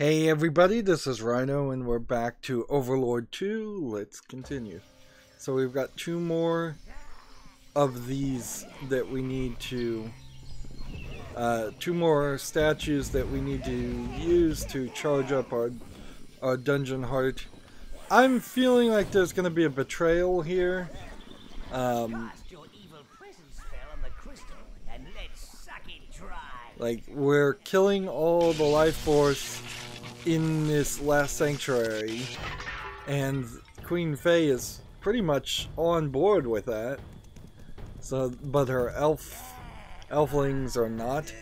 Hey everybody, this is Rydo and we're back to Overlord 2. Let's continue. So we've got two more of these that we need to, two more statues that we need to use to charge up our dungeon heart. I'm feeling like there's going to be a betrayal here. Like, we're killing all the life force in this last sanctuary, and Queen Faye is pretty much on board with that. So, but her elflings are not.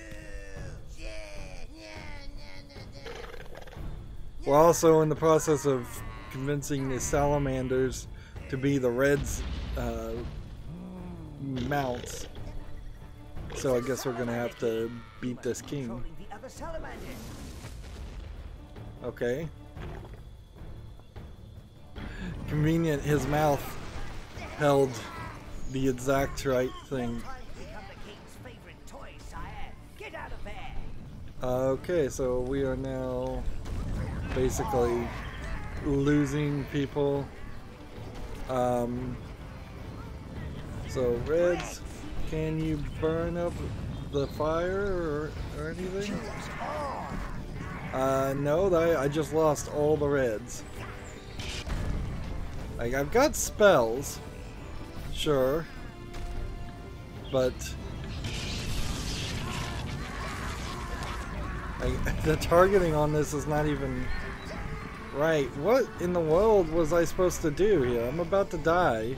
We're also in the process of convincing the salamanders to be the Red's mounts. So I guess we're gonna have to beat this king. Okay. Convenient, his mouth held the exact right thing. Okay, so we are now basically losing people. So Reds, can you burn up the fire or anything? No, I just lost all the Reds. Like, I've got spells, sure, but the targeting on this is not even right. What in the world was I supposed to do here? I'm about to die.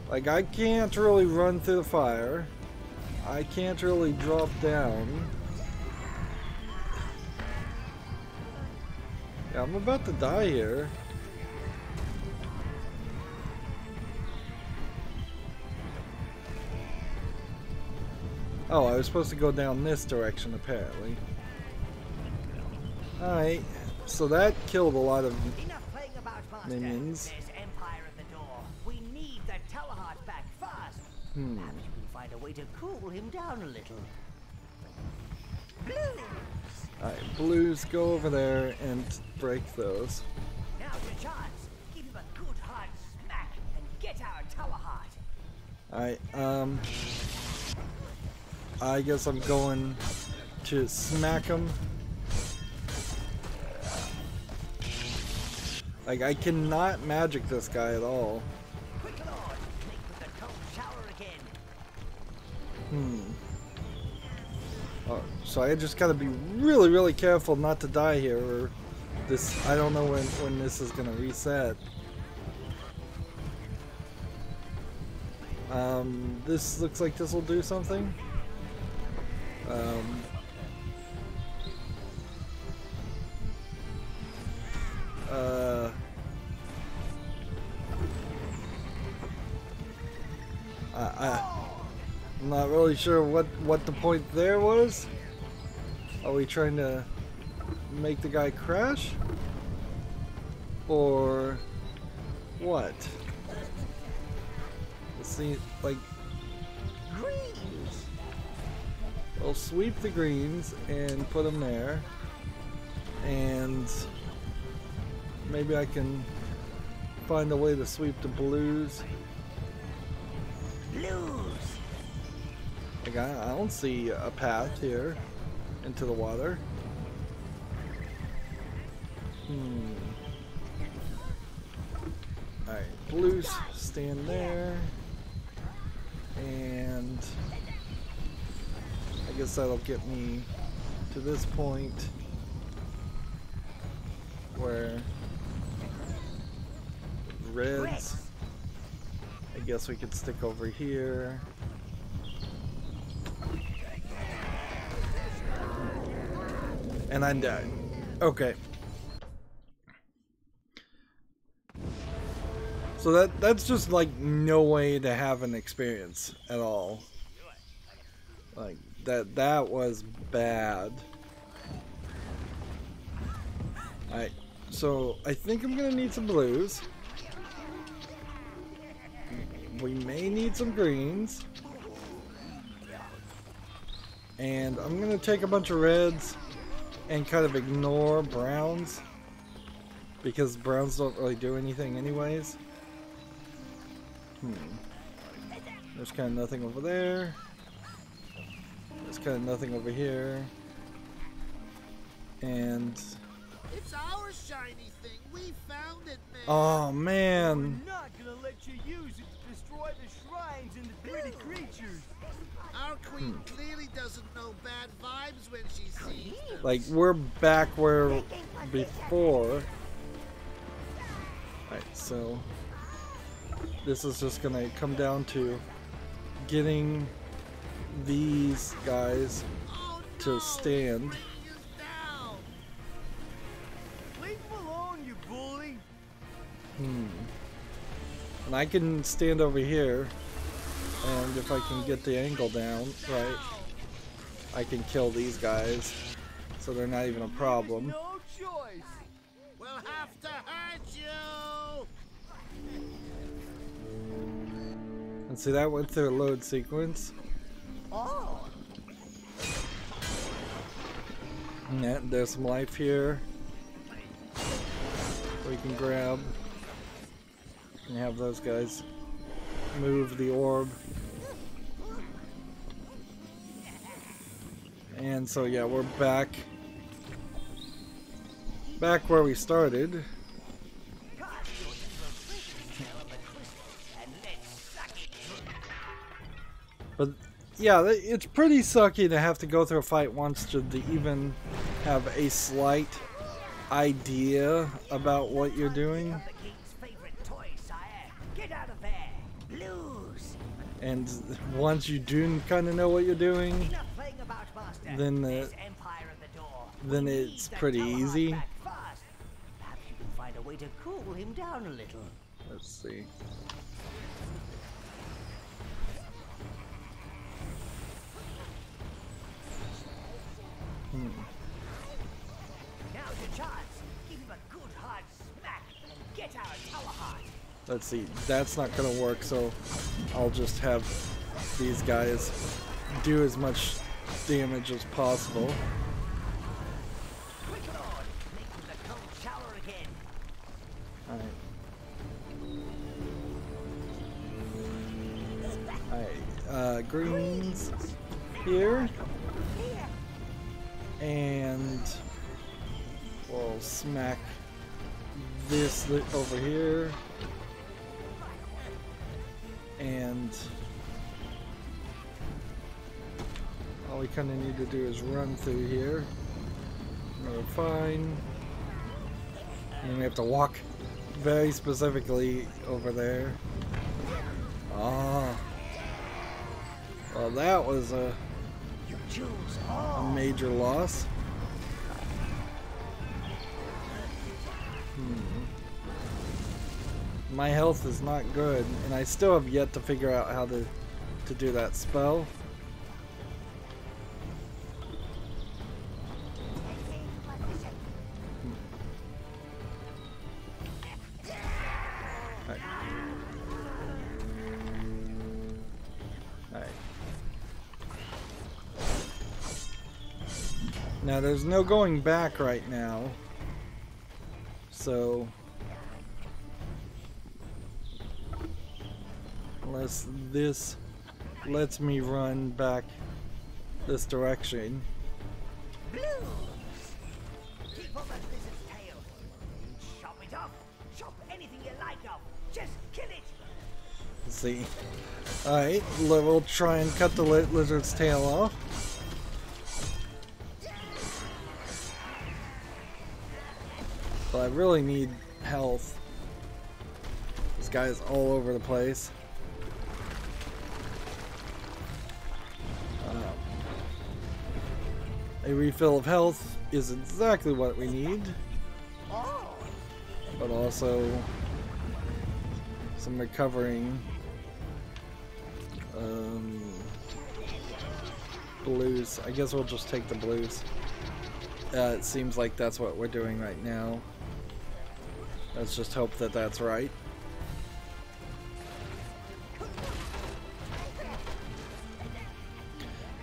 Like, I can't really run through the fire. I can't really drop down. Yeah, I'm about to die here. Oh, I was supposed to go down this direction, apparently. Alright, so that killed a lot of minions. Perhaps you can find a way to cool him down a little. Blues! Alright, Blues, go over there and break those. Now's your chance. Give him a good hard smack and get our tower heart. Alright, I guess I'm going to smack him. Like, I cannot magic this guy at all. So I just gotta be really careful not to die here, or this, I don't know when this is gonna reset. This looks like this will do something. I'm not really sure what the point there was. Are we trying to make the guy crash? Or what? Let's see, like, greens. I'll sweep the greens and put them there. And maybe I can find a way to sweep the blues. Like, I don't see a path here into the water. Alright, Blues, stand there. And I guess that'll get me to this point where Reds, I guess we could stick over here. And I'm dead. Okay. So that's just like no way to have an experience at all. Like that was bad. Alright, so I think I'm gonna need some blues. we may need some greens. And I'm gonna take a bunch of reds and kind of ignore browns, because browns don't really do anything anyways. There's kind of nothing over there. There's kind of nothing over here. And it's our shiny thing. We found it, man. oh man. We're not gonna let you use it to destroy the shrines and the pretty creatures. Our queen clearly doesn't know bad vibes when she sees them. Like, we're back where before. Alright, so this is just gonna come down to getting these guys to stand. Leave him alone, you bully. And I can stand over here, and if I can get the angle down right, I can kill these guys, so they're not even a problem. No choice. We'll have to hurt you. And see, that went through a load sequence. Oh, And there's some life here we can grab and have those guys move the orb. And so yeah, we're back where we started. But yeah, it's pretty sucky to have to go through a fight once to even have a slight idea about what you're doing. the king's favorite toy, sire. Get out of there. Blues. And once you do kind of know what you're doing, Enough playing about, master. then There's Empire at the door. then We it's need the pretty Tower easy. back fast. Perhaps you can find a way to cool him down a little. Let's see. Now's your chance. Give him a good hard smack and get our tower hard. Let's see. That's not gonna work, so I'll just have these guys do as much damage as possible. Quick, Lord. Making the cold shower again. Alright. Greens here. Here. And we'll smack this over here. And all we kind of need to do is run through here. We're fine. And we have to walk very specifically over there. Ah. Well, that was a You choose all. major loss. My health is not good, and I still have yet to figure out how to do that spell. Alright. Now there's no going back right now, so unless this lets me run back this direction. Blues. Keep on that lizard's tail. Chop it off. Chop anything you like off. Just kill it. Let's see. Alright, we'll try and cut the lizard's tail off. But I really need health. This guy's all over the place. A refill of health is exactly what we need. But also some recovering blues. I guess we'll just take the blues. It seems like that's what we're doing right now. Let's just hope that that's right.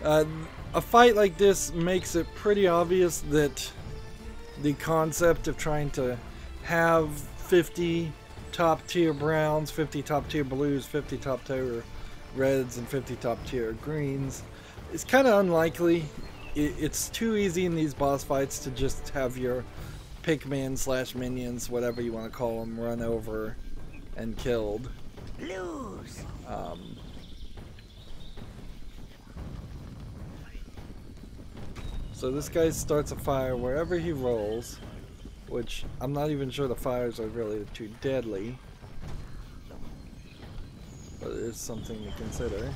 A fight like this makes it pretty obvious that the concept of trying to have 50 top tier browns, 50 top tier blues, 50 top tier reds, and 50 top tier greens is kind of unlikely. It's too easy in these boss fights to just have your Pikmin / minions, whatever you want to call them, run over and killed. Blues. So this guy starts a fire wherever he rolls, which I'm not even sure the fires are really too deadly, but it is something to consider.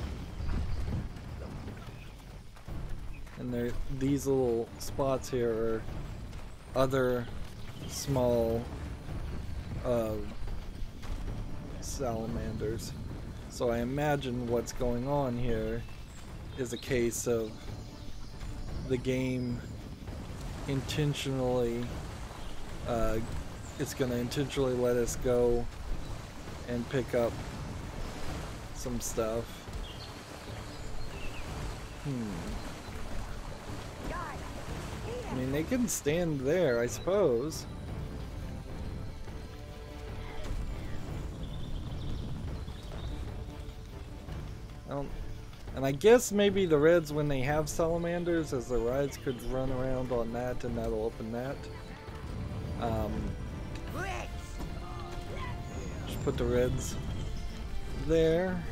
And these little spots here are other small salamanders. So I imagine what's going on here is a case of the game intentionally, it's going to intentionally let us go and pick up some stuff. I mean, they can stand there, I suppose. And I guess maybe the reds, when they have salamanders, as the rides could run around on that, and that'll open that. Just put the reds there.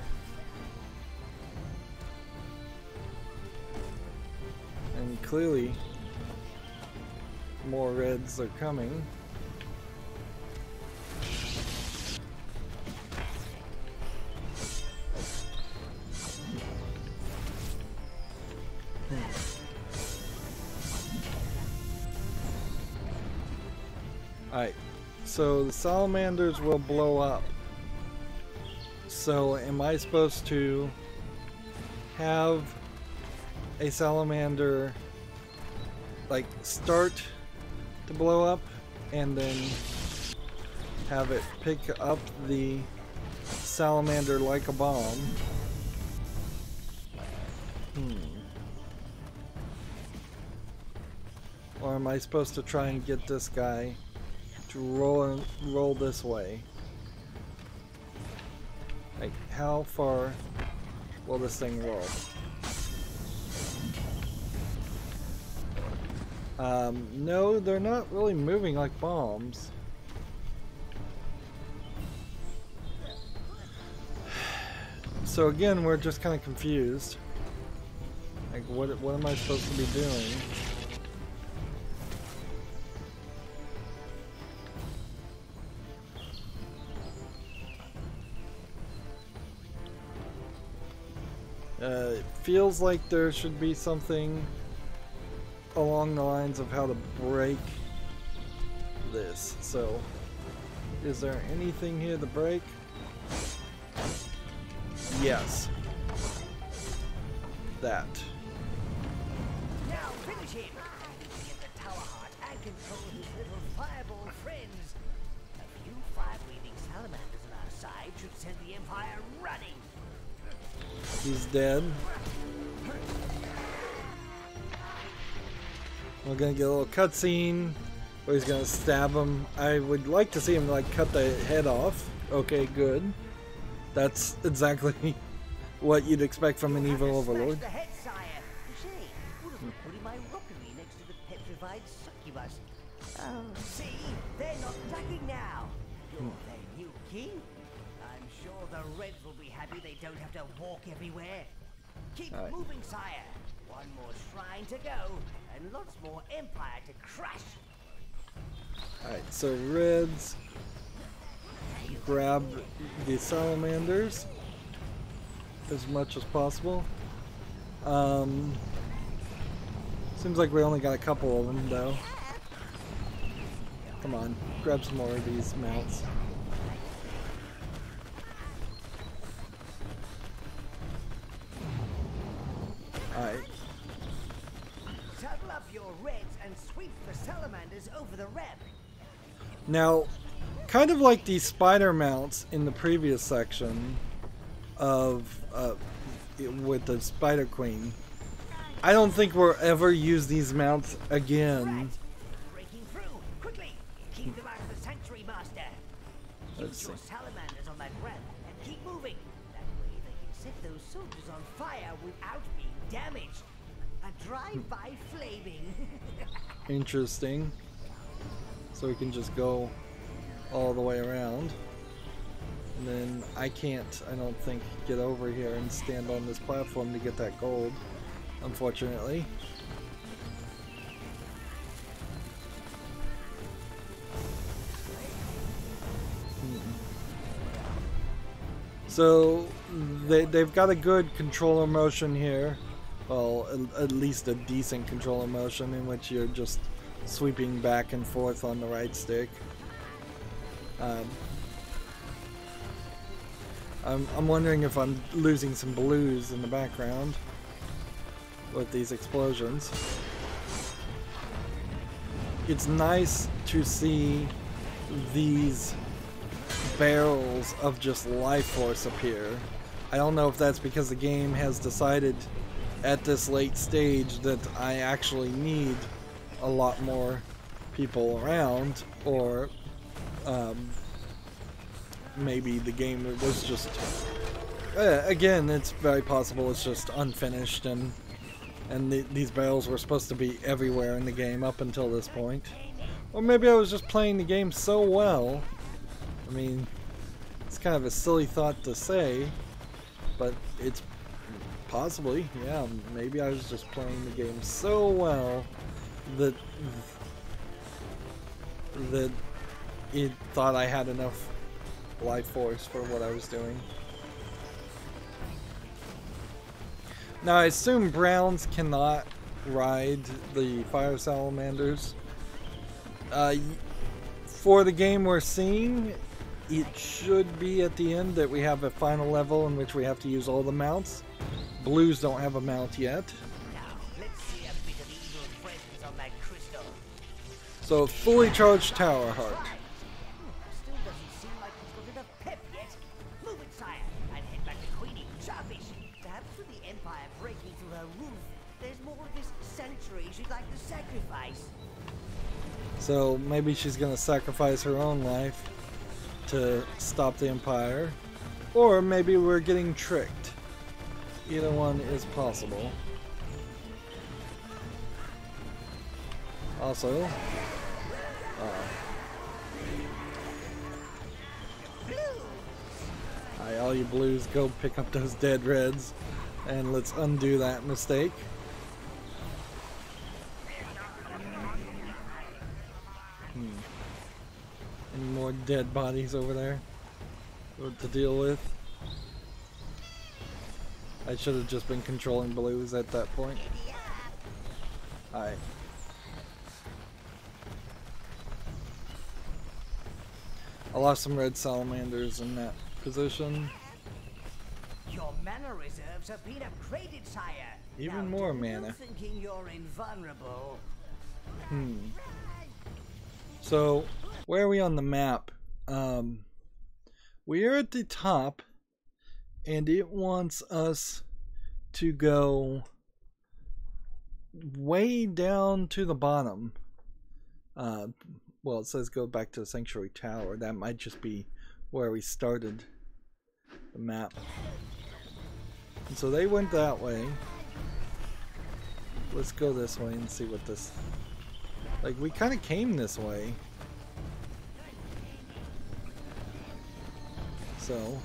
And clearly, more reds are coming. Alright, so the salamanders will blow up. So am I supposed to have a salamander like start to blow up and then have it pick up the salamander like a bomb? Or am I supposed to try and get this guy to roll this way? Like, how far will this thing roll? No, they're not really moving like bombs. So again, we're just kind of confused. Like, what am I supposed to be doing? It feels like there should be something along the lines of how to break this. So, is there anything here to break? Yes. That. Now finish him! Get the tower heart and control his little fireball friends. A few fire-breathing salamanders on our side should send the Empire running. He's dead. We're gonna get a little cutscene where he's gonna stab him. I would like to see him like cut the head off. Okay, good. That's exactly what you'd expect from an evil overlord. The head, sire. Say, would have been putting my rockery next to the petrified succubus. Oh, see, they're not attacking now. You're their new king. I'm sure the Reds will be happy they don't have to walk everywhere. Keep moving, sire. One more shrine to go, and lots more Empire to crush. Alright, so Reds grab the salamanders as much as possible. Seems like we only got a couple of them though. Come on, grab some more of these mounts. Alright. Saddle up your Reds and sweep the salamanders over the ramp. Now, kind of like the spider mounts in the previous section of with the Spider Queen, I don't think we'll ever use these mounts again. Breaking through! Quickly! Keep them out of the sanctuary, Master! Use your salamanders on that ramp and keep moving! That way they can set those soldiers on fire without being damaged! A drive-by flaming! Interesting. So we can just go all the way around. And then I can't, I don't think, get over here and stand on this platform to get that gold, unfortunately. So they've got a good controller motion here. Well, at least a decent controller motion in which you're just sweeping back and forth on the right stick. I'm wondering if I'm losing some blues in the background with these explosions. It's nice to see these barrels of just life force appear. I don't know if that's because the game has decided at this late stage that I actually need a lot more people around, or maybe the game was just again, it's very possible it's just unfinished, and these barrels were supposed to be everywhere in the game up until this point. Or maybe I was just playing the game so well. I mean, it's kind of a silly thought to say, but it's possibly, yeah, maybe I was just playing the game so well that it thought I had enough life force for what I was doing. Now I assume browns cannot ride the fire salamanders. For the game we're seeing, it should be at the end that we have a final level in which we have to use all the mounts. Blues don't have a mount yet. Now, let's see a bit of evil presence on that crystal. So, fully charged tower heart. Still doesn't seem like he's got enough pep yet. Move it, sire, and head back to Queenie. Sharpish. Perhaps with the Empire breaking through her roof, there's more of this sanctuary she'd like to sacrifice. So, maybe she's gonna sacrifice her own life to stop the Empire. Or maybe we're getting tricked. Either one is possible. Also, hi, all you blues, go pick up those dead reds, and let's undo that mistake. Any more dead bodies over there to deal with? I should have just been controlling blues at that point. Alright. I lost some red salamanders in that position. Your mana reserves have been upgraded, sire. Even now, more do mana. you thinking you're invulnerable? So, where are we on the map? We are at the top, and it wants us to go way down to the bottom. Well, it says go back to the Sanctuary Tower. That might just be where we started the map. And so they went that way. Let's go this way and see what this... Like, we kind of came this way. So...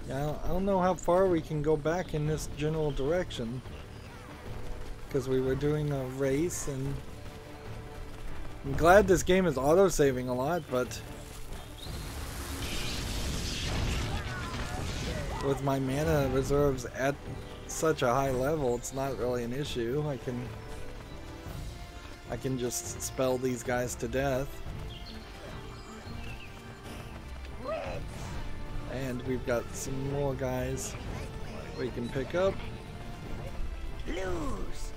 Yeah, I don't know how far we can go back in this general direction. Because we were doing a race, and... I'm glad this game is auto-saving a lot, but... with my mana reserves at such a high level, it's not really an issue. I can just spell these guys to death. And we've got some more guys we can pick up. Lose.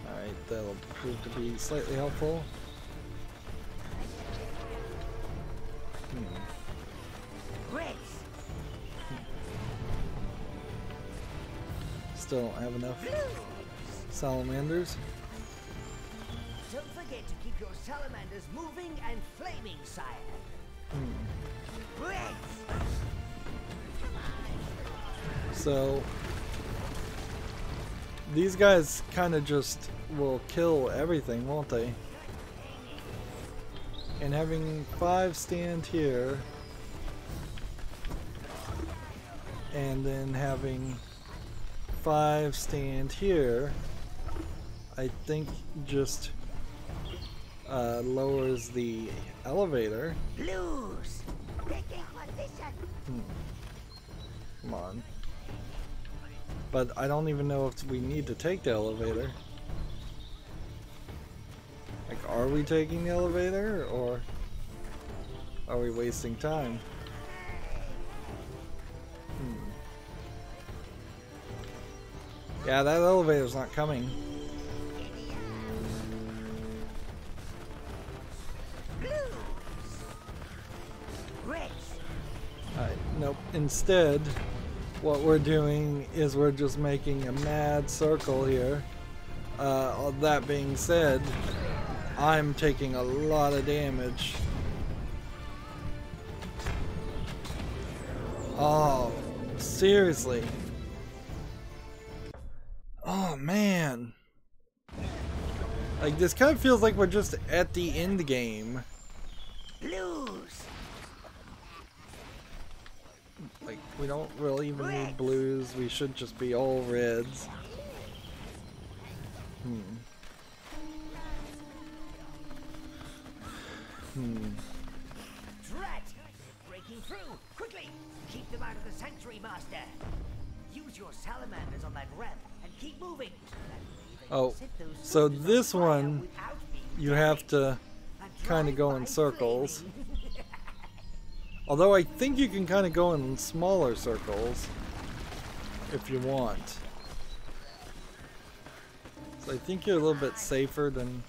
Alright, that'll prove to be slightly helpful. Reds. still don't have enough salamanders. Don't forget to keep your salamanders moving and flaming, sire. So these guys kind of just will kill everything, won't they? And having 5 stand here, and then having 5 stand here, I think just lowers the elevator. Blues, taking position. Come on. But I don't even know if we need to take the elevator. Like, are we taking the elevator, or are we wasting time? Yeah, that elevator's not coming. Alright, nope. Instead, what we're doing is we're just making a mad circle here. That being said, I'm taking a lot of damage. Oh, seriously. Oh, man. Like, this kind of feels like we're just at the end game. Blues. Like, we don't really even need blues. We should just be all reds. Drat! Breaking through! Quickly! Keep them out of the sanctuary, master! Use your salamanders on that ramp and keep moving! Oh, so this one, you have to kind of go in circles. Although I think you can kind of go in smaller circles if you want. So I think you're a little bit safer than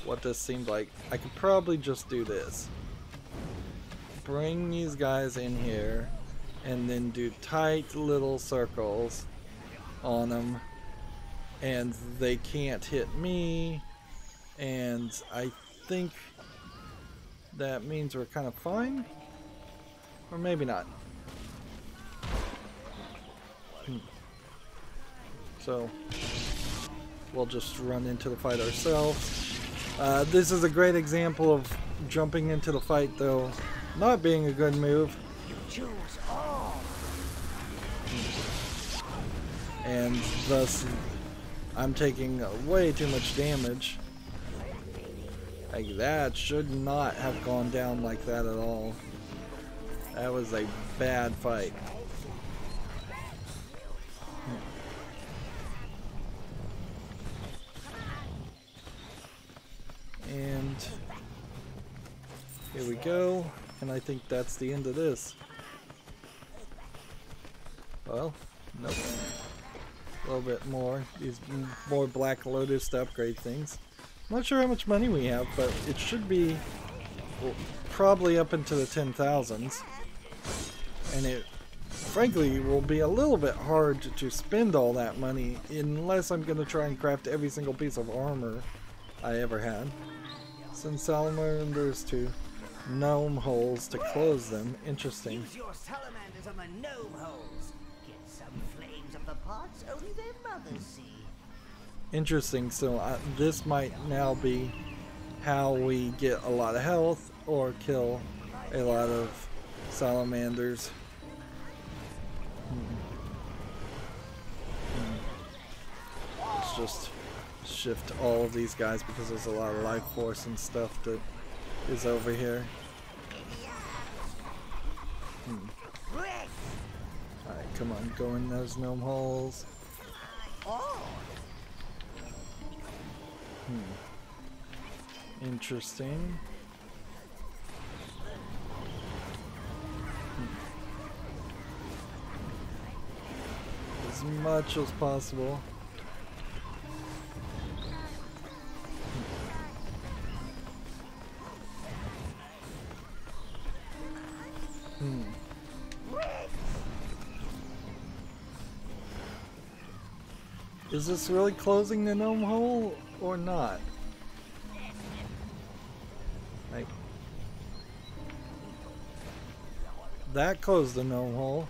what this seemed like. I could probably just do this. Bring these guys in here and then do tight little circles on them, and they can't hit me, and I think that means we're kind of fine. Or maybe not. So we'll just run into the fight ourselves. This is a great example of jumping into the fight, though not being a good move. Choose all. And thus I'm taking way too much damage. Like, that should not have gone down like that at all. That was a bad fight. And here we go. And I think that's the end of this. Well, nope. A little bit more. These more Black Lotus to upgrade things. I'm not sure how much money we have, but it should be probably up into the 10,000s. And it, frankly, will be a little bit hard to spend all that money unless I'm going to try and craft every single piece of armor I ever had. Send salamanders to gnome holes to close them. Interesting. Use your salamanders on the gnome holes. Get some flames of the parts only their mothers see. Interesting. So this might now be how we get a lot of health or kill a lot of salamanders. Let's just shift all of these guys because there's a lot of life force and stuff that is over here. Alright, come on, go in those gnome holes. Interesting. As much as possible. Is this really closing the gnome hole or not? Like, that closed the gnome hole.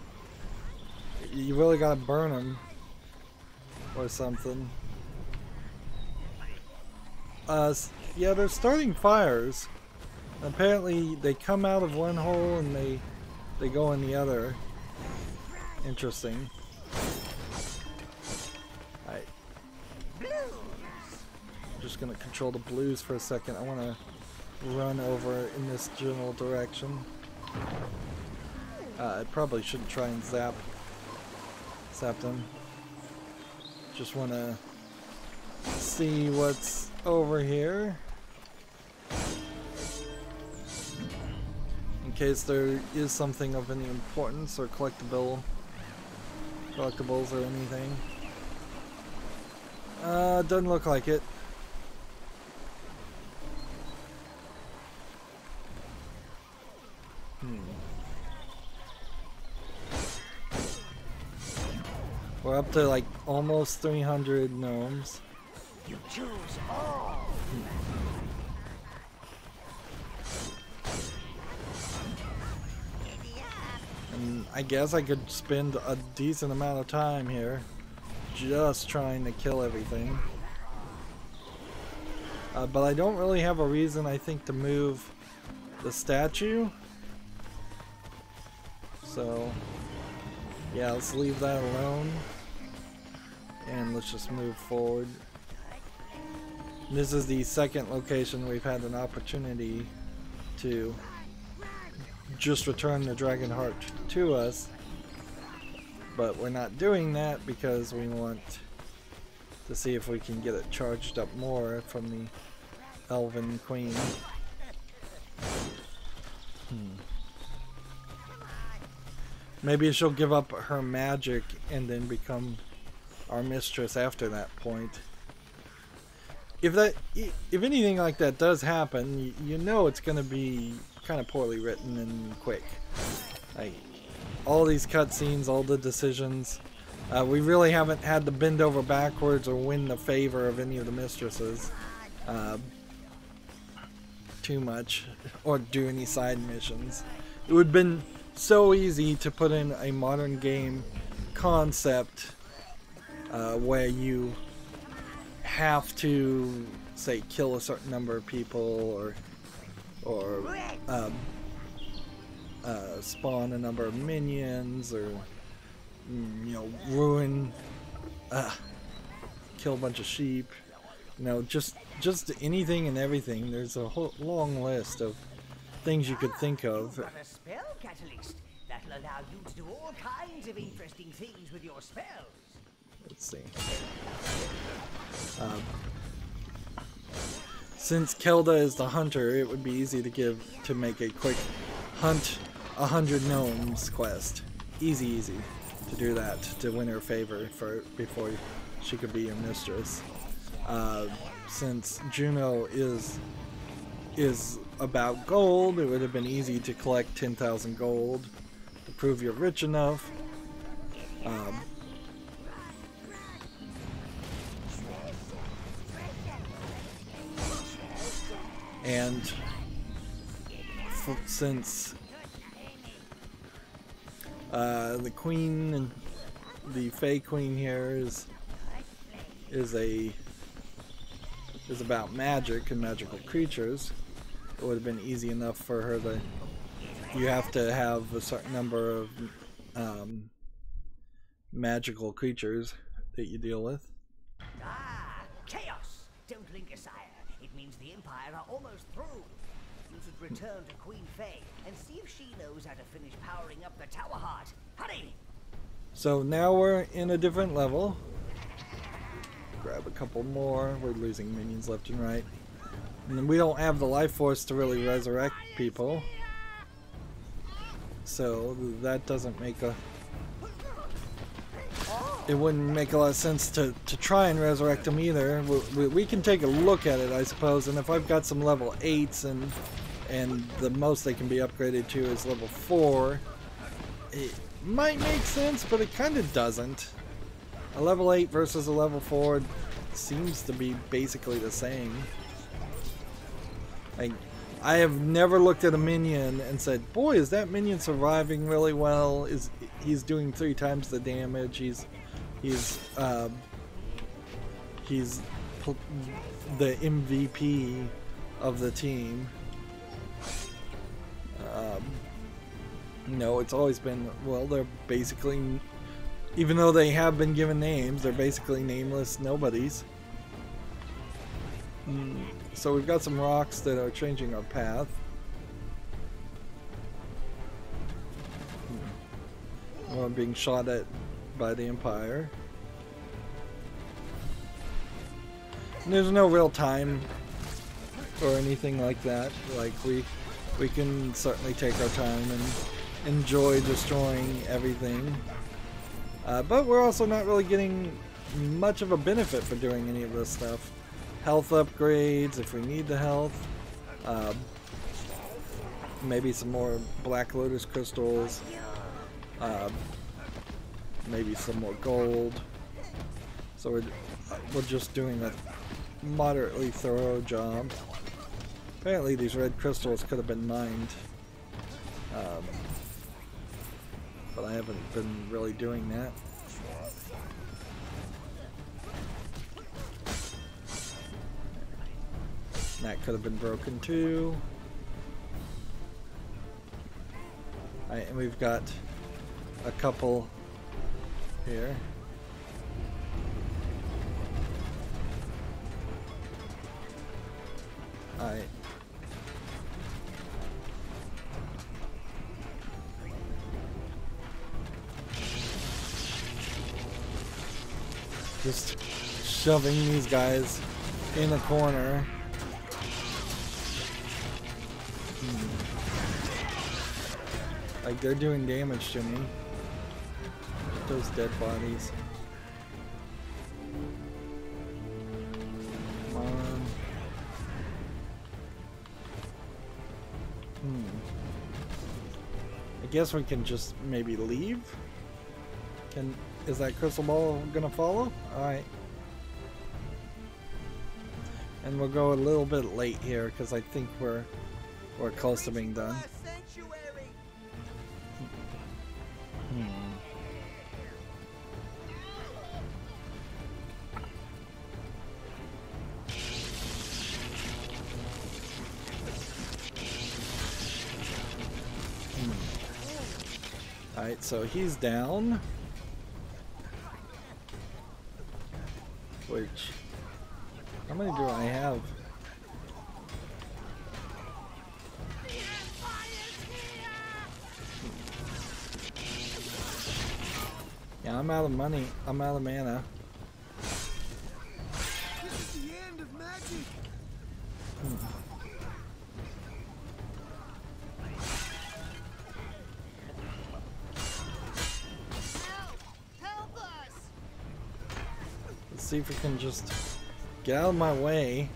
You really gotta burn them or something. Yeah, they're starting fires. Apparently they come out of one hole and they go in the other. Interesting. Alright. I'm just gonna control the blues for a second. I wanna run over in this general direction. I probably shouldn't try and zap them. Just wanna see what's over here. In case there is something of any importance or collectibles or anything. Doesn't look like it. We're up to like almost 300 gnomes. You choose all. And I guess I could spend a decent amount of time here just trying to kill everything. But I don't really have a reason, I think, to move the statue. So, yeah, let's leave that alone. And let's just move forward. This is the second location we've had an opportunity to just return the dragon heart to us. But we're not doing that because we want to see if we can get it charged up more from the Elven Queen. Maybe she'll give up her magic and then become our mistress after that point. If anything like that does happen, you know it's going to be kind of poorly written and quick. Like, all these cutscenes, all the decisions, we really haven't had to bend over backwards or win the favor of any of the mistresses too much, or do any side missions. It would have been so easy to put in a modern game concept where you have to, say, kill a certain number of people or spawn a number of minions, or you know, ruin, kill a bunch of sheep, you know, just anything and everything. There's a whole long list of things you could think of. You've got a spell catalyst that'll allow you to do all kinds of interesting things with your spells. Let's see. Since Kelda is the hunter, it would be easy to make a quick hunt 100 gnomes quest. Easy to do that, to win her favor before she could be your mistress. Since Juno is about gold, it would have been easy to collect 10,000 gold to prove you're rich enough. And since the queen and the Fey Queen here is about magic and magical creatures, it would have been easy enough for her to. You have to have a certain number of magical creatures that you deal with. Ah, chaos! Don't linger, sire. It means the Empire are almost through. You should return to Queen Fey and see if she knows how to finish powering up the Tower Heart. Hurry! So now we're in a different level. Grab a couple more. We're losing minions left and right. And we don't have the life force to really resurrect people. So that doesn't make a... It wouldn't make a lot of sense to try and resurrect them either. We can take a look at it, I suppose, and if I've got some level 8s and the most they can be upgraded to is level 4, it might make sense, but it kind of doesn't. A level 8 versus a level 4 seems to be basically the same. I have never looked at a minion and said, boy, is that minion surviving really well? He's doing 3 times the damage. He's the MVP of the team. No, it's always been, well, they're basically, even though they have been given names, they're basically nameless nobodies. So we've got some rocks that are changing our path. We're being shot at by the Empire. And there's no real time or anything like that. Like we can certainly take our time and enjoy destroying everything. But we're also not really getting much of a benefit for doing any of this stuff. Health upgrades if we need the health. Maybe some more Black Lotus crystals. Maybe some more gold. So we're just doing a moderately thorough job. Apparently these red crystals could have been mined. But I haven't been really doing that. That could have been broken too. Alright, and we've got a couple here. Alright. Just shoving these guys in a corner. Like they're doing damage to me. Those dead bodies. Come on. I guess we can just maybe leave. Is that crystal ball gonna follow? Alright. And we'll go a little bit late here because I think we're close to being done. Alright, so he's down. Which, how many do I have? Yeah, I'm out of money. I'm out of mana. This is the end of magic. Help us! Let's see if we can just get out of my way.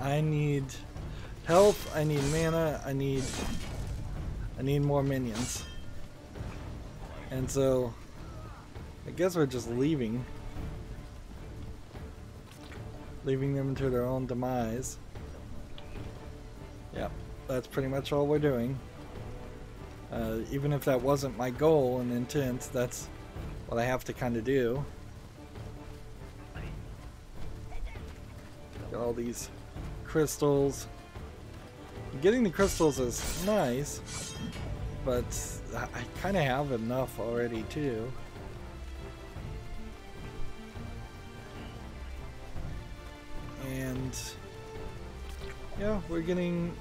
I need health, I need mana, I need more minions. And so I guess we're just leaving them to their own demise. Yep, that's pretty much all we're doing. Even if that wasn't my goal and intent, that's what I have to kind of do. Got all these crystals. Getting the crystals is nice, but I kind of have enough already too. And yeah, we're getting...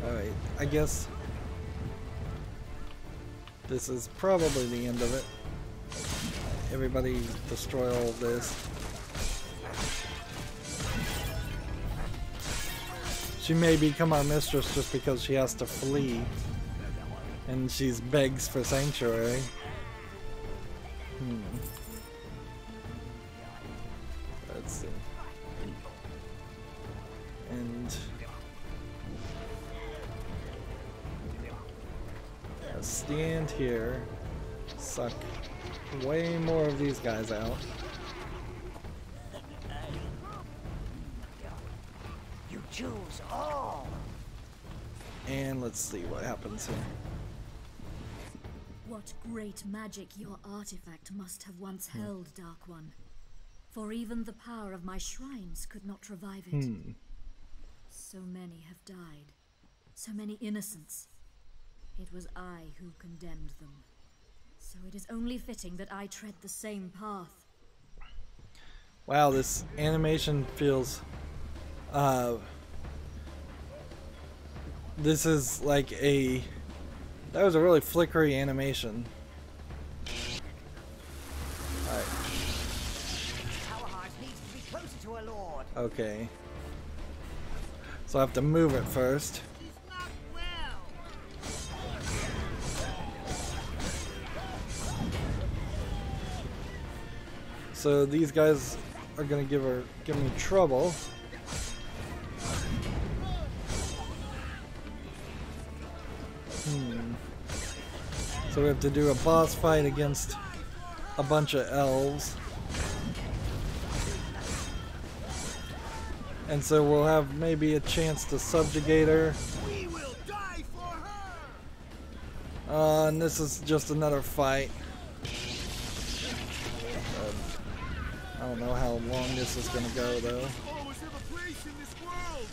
Alright, I guess this is probably the end of it. Everybody destroy all of this. She may become our mistress just because she has to flee. And she begs for sanctuary. Let's see. And I'll stand here, suck way more of these guys out. You choose all. And let's see what happens here. What great magic your artifact must have once held, Dark One. For even the power of my shrines could not revive it. So many have died. So many innocents. It was I who condemned them. So it is only fitting that I tread the same path. Wow, this animation feels... this is like a... That was a really flickery animation. Alright. Tower needs to be closer to her lord. Okay. So I have to move it first. She's not well. So these guys are gonna give me trouble. So we have to do a boss fight against a bunch of elves. And so we'll have maybe a chance to subjugate her. We will die for her. And this is just another fight. I don't know how long this is gonna go though. Always have a place in this world.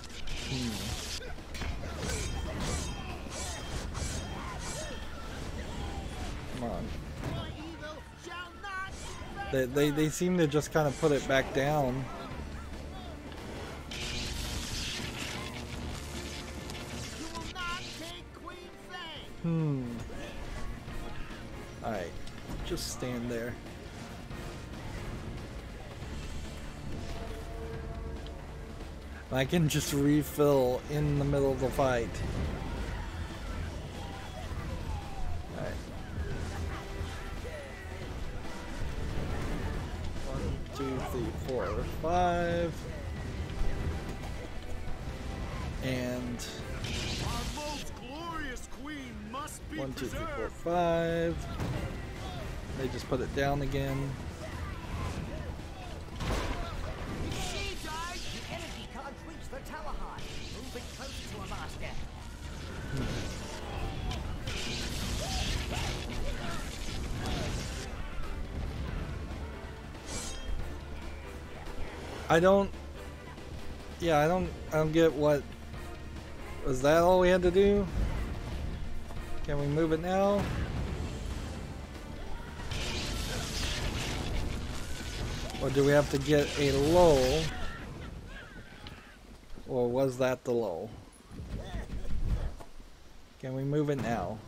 Come on. Your evil shall not They seem to just kind of put it back down. You will not take Queen Faye. Alright. Just stand there. I can just refill in the middle of the fight. Alright. 1, 2, 3, 4, 5. And Our most glorious queen must be 1, 2, 3, 4, preserved. 5. They just put it down again. She died. The energy can't reach the tower high. Move it closer to her master. I don't get what was that all we had to do? Can we move it now? Or do we have to get a lull? Or was that the lull? Can we move it now?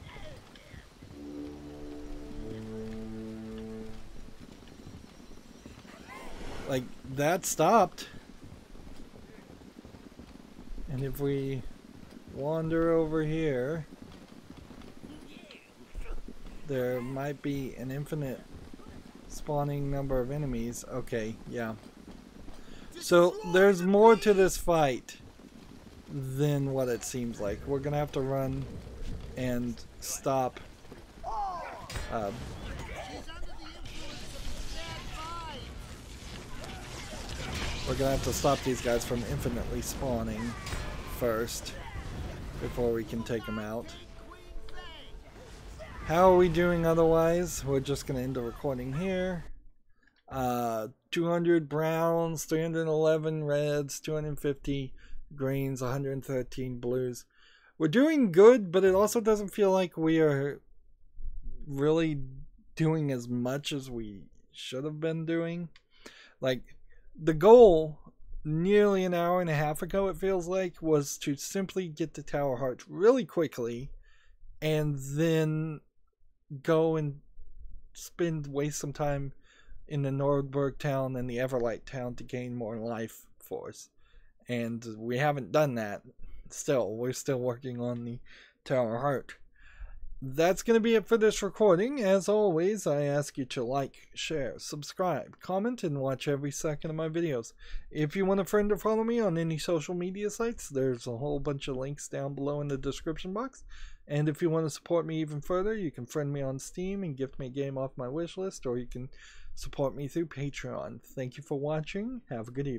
Like, that stopped. And if we wander over here, there might be an infinite spawning number of enemies. Okay, yeah. So there's more to this fight than what it seems like. We're gonna have to run and stop. She's under the influence of bad vibes. We're gonna have to stop these guys from infinitely spawning first before we can take them out. Queen Faye. How are we doing otherwise? We're just gonna end the recording here. 200 browns, 311 reds, 250 greens, 113 blues. We're doing good, but it also doesn't feel like we are really doing as much as we should have been doing. Like, the goal nearly an hour and a half ago, it feels like, was to simply get the Tower Heart really quickly and then go and waste some time in the Nordberg town and the Everlight town to gain more life force. And we haven't done that. We're still working on the Tower Heart. that's going to be it for this recording. As always, I ask you to like, share, subscribe, comment, and watch every second of my videos. If you want a friend to follow me on any social media sites, there's a whole bunch of links down below in the description box. And if you want to support me even further, you can friend me on Steam and gift me a game off my wish list, or you can support me through Patreon. Thank you for watching. Have a good evening.